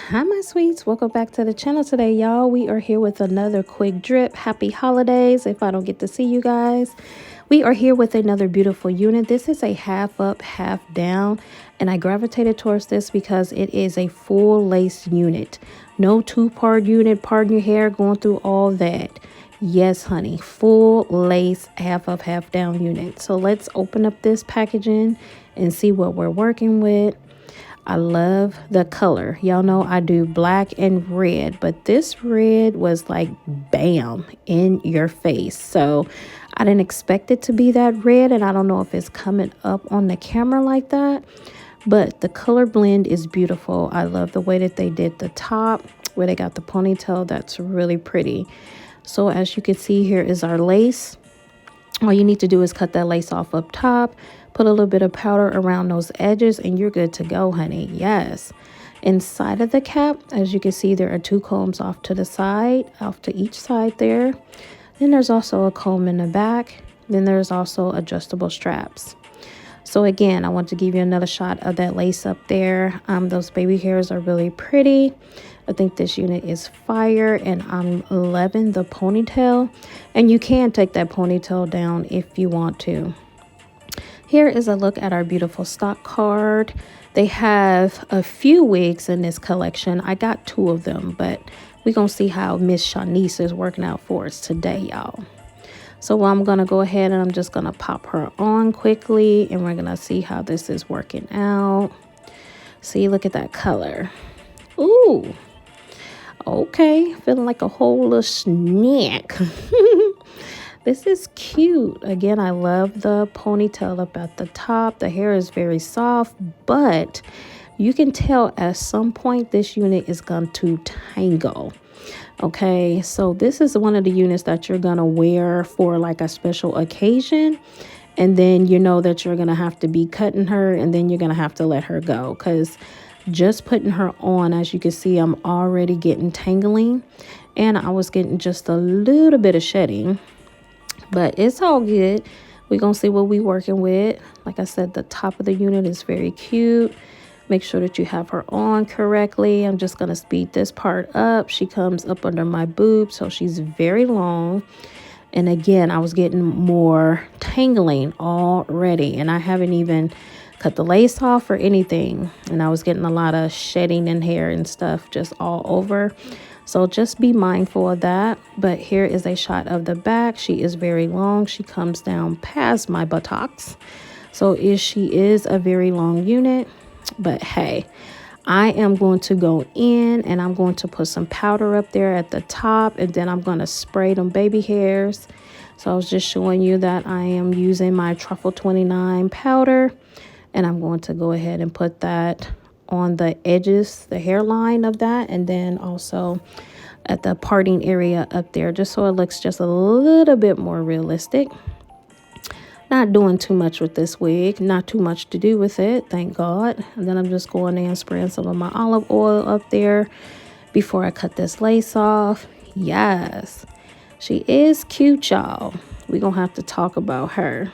Hi my sweets, welcome back to the channel today, y'all. We are here with another quick drip. Happy holidays if I don't get to see you guys. We are here with another beautiful unit. This is a half up, half down, and I gravitated towards this because it is a full lace unit. No two-part unit, parting your hair, going through all that. Yes, honey, full lace, half up, half down unit. So let's open up this packaging and see what we're working with. I love the color. Y'all know I do black and red, but this red was like bam in your face. So I didn't expect it to be that red, and I don't know if it's coming up on the camera like that, but the color blend is beautiful. I love the way that they did the top where they got the ponytail. That's really pretty. So as you can see, here is our lace. All you need to do is cut that lace off up top, put a little bit of powder around those edges, and you're good to go, honey. Yes. Inside of the cap, as you can see, there are two combs off to the side, off to each side there. Then there's also a comb in the back. Then there's also adjustable straps. So again, I want to give you another shot of that lace up there. Those baby hairs are really pretty. I think this unit is fire, and I'm loving the ponytail. And you can take that ponytail down if you want to. Here is a look at our beautiful stock card. They have a few wigs in this collection. I got 2 of them, but we're going to see how Miss Shanice is working out for us today, y'all. So I'm going to go ahead and I'm just going to pop her on quickly, and we're going to see how this is working out. See, look at that color. Ooh. Okay, feeling like a whole little snack. This is cute. Again, I love the ponytail up at the top. The hair is very soft, but you can tell at some point this unit is going to tangle. Okay, so this is one of the units that you're gonna wear for like a special occasion, and then you know that you're gonna have to be cutting her, and then you're gonna have to let her go, because just putting her on, as you can see, I'm already getting tangling, and I was getting just a little bit of shedding, but it's all good. We're gonna see what we working with. Like I said, the top of the unit is very cute. Make sure that you have her on correctly. I'm just going to speed this part up. She comes up under my boob, so she's very long. And again, I was getting more tangling already, and I haven't even cut the lace off or anything. And I was getting a lot of shedding in hair and stuff just all over. So just be mindful of that. But here is a shot of the back. She is very long. She comes down past my buttocks. So she is a very long unit. But hey, I am going to go in and I'm going to put some powder up there at the top, and then I'm going to spray them baby hairs. So I was just showing you that I am using my Truffle 29 powder, and I'm going to go ahead and put that on the edges, the hairline of that, and then also at the parting area up there, just so it looks just a little bit more realistic. Not doing too much with this wig, not too much to do with it, thank God. And then I'm just going in and spraying some of my olive oil up there before I cut this lace off. Yes, she is cute, y'all. We're gonna have to talk about her.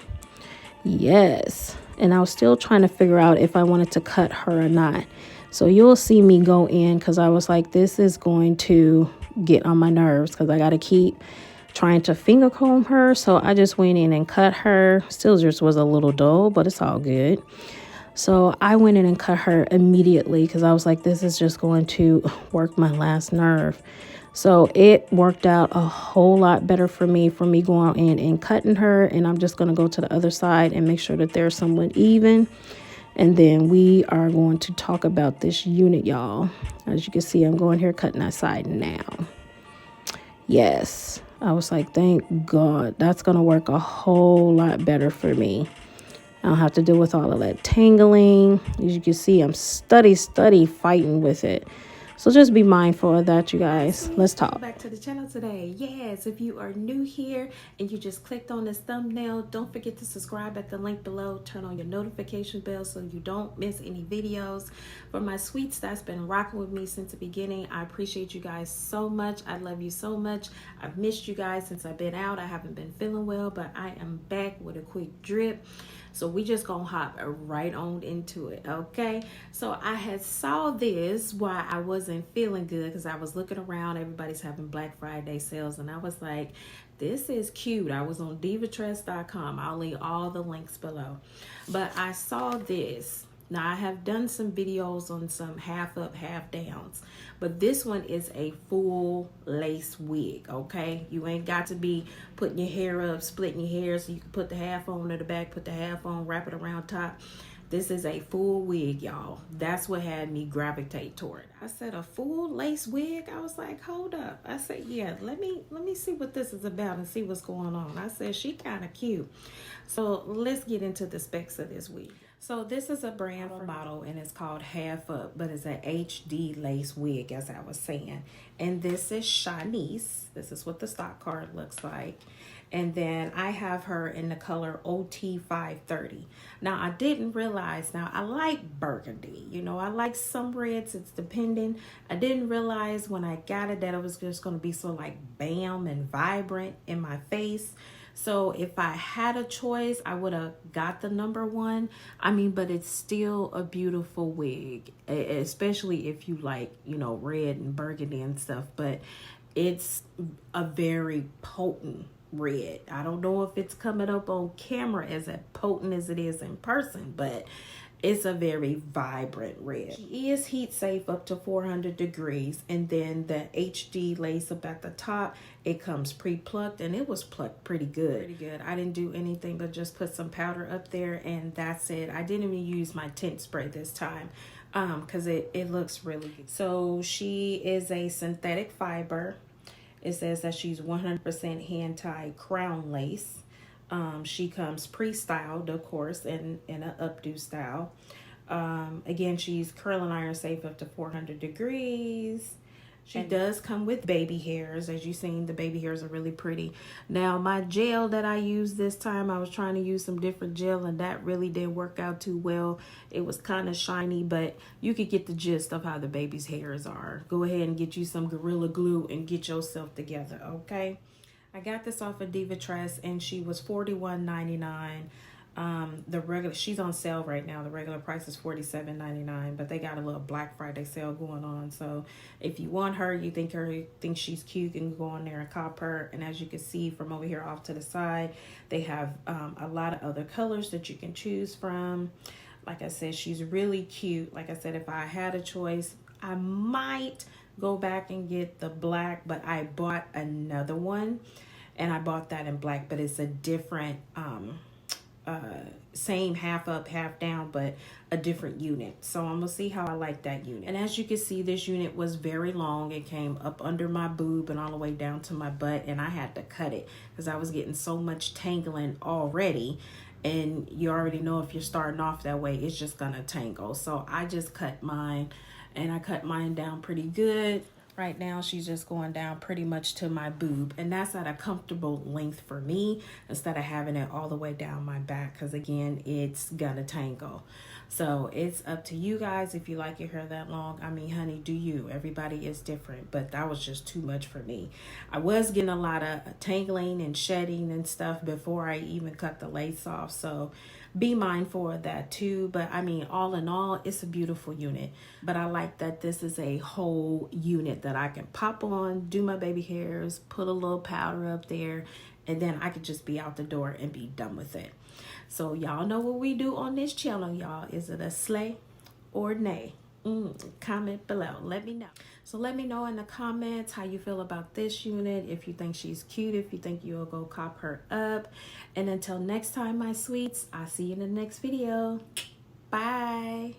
Yes, and I was still trying to figure out if I wanted to cut her or not. So you'll see me go in, because I was like, this is going to get on my nerves, because I gotta keep trying to finger comb her. So I just went in and cut her. Still just was a little dull, but it's all good. So I went in and cut her immediately, because I was like, this is just going to work my last nerve. So it worked out a whole lot better for me going in and cutting her. And I'm just going to go to the other side and make sure that they're somewhat even. And then we are going to talk about this unit, y'all. As you can see, I'm going here cutting that side now. Yes, I was like, thank God, that's going to work a whole lot better for me. I don't have to deal with all of that tangling. As you can see, I'm study fighting with it. So just be mindful of that, you guys. Let's talk. Back to the channel today. Yes, if you are new here and you just clicked on this thumbnail, don't forget to subscribe at the link below. Turn on your notification bell so you don't miss any videos. For my sweets that's been rocking with me since the beginning, I appreciate you guys so much. I love you so much. I've missed you guys since I've been out. I haven't been feeling well, but I am back with a quick drip. So we just gonna hop right on into it, okay? So I had saw this while I was wasn't feeling good because I was looking around. Everybody's having Black Friday sales, and I was like, this is cute. I was on Divatress.com. I'll leave all the links below. But I saw this. Now, I have done some videos on some half up, half downs, but this one is a full lace wig, okay? You ain't got to be putting your hair up, splitting your hair so you can put the half on to the back, put the half on, wrap it around top. This is a full wig, y'all. That's what had me gravitate toward it. I said, a full lace wig? I was like, hold up. I said, yeah, let me see what this is about and see what's going on. I said, she kind of cute. So let's get into the specs of this wig. So this is a brand model, and it's called Half Up, but it's an HD lace wig, as I was saying. And this is Shanice. This is what the stock card looks like. And then I have her in the color OT530. Now, I didn't realize, now I like burgundy. You know, I like some reds, it's depending. I didn't realize when I got it that it was just going to be so like bam and vibrant in my face. So if I had a choice, I would have got the #1. I mean, but it's still a beautiful wig, especially if you like, you know, red and burgundy and stuff. But it's a very potent red. I don't know if it's coming up on camera as potent as it is in person, but it's a very vibrant red. She is heat safe up to 400 degrees. And then the HD lace up at the top, it comes pre-plucked, and it was plucked pretty good. I didn't do anything but just put some powder up there, and that's it. I didn't even use my tint spray this time because it looks really good. So she is a synthetic fiber. It says that she's 100% hand-tied crown lace. She comes pre-styled, of course, in an updo style. Again, she's curling iron safe up to 400 degrees. She does come with baby hairs. As you've seen, the baby hairs are really pretty. Now, my gel that I used this time, I was trying to use some different gel, and that really didn't work out too well. It was kind of shiny, but you could get the gist of how the baby's hairs are. Go ahead and get you some Gorilla Glue and get yourself together, okay? I got this off of Divatress, and she was $41.99. The regular, she's on sale right now. The regular price is $47.99, but they got a little Black Friday sale going on. So if you want her, you think she's cute, you can go on there and cop her. And as you can see from over here off to the side, they have a lot of other colors that you can choose from. Like I said, she's really cute. Like I said, if I had a choice, I might go back and get the black, but I bought another one, and I bought that in black, but it's a different same half up, half down, but a different unit. So I'm gonna see how I like that unit. And as you can see, this unit was very long. It came up under my boob and all the way down to my butt, and I had to cut it because I was getting so much tangling already. And you already know if you're starting off that way, it's just gonna tangle. So I just cut mine, and I cut mine down pretty good. Right now, she's just going down pretty much to my boob, and that's at a comfortable length for me instead of having it all the way down my back, because again, it's gonna tangle. So it's up to you guys if you like your hair that long. I mean, honey, do you. Everybody is different, but that was just too much for me. I was getting a lot of tangling and shedding and stuff before I even cut the lace off, so be mindful of that too. But I mean, all in all, it's a beautiful unit. But I like that this is a whole unit that I can pop on, do my baby hairs, put a little powder up there, and then I could just be out the door and be done with it. So y'all know what we do on this channel, y'all. Is it a slay or nay? Comment below, let me know. So let me know in the comments how you feel about this unit, if you think she's cute, if you think you'll go cop her up. And until next time, my sweets, I'll see you in the next video. Bye.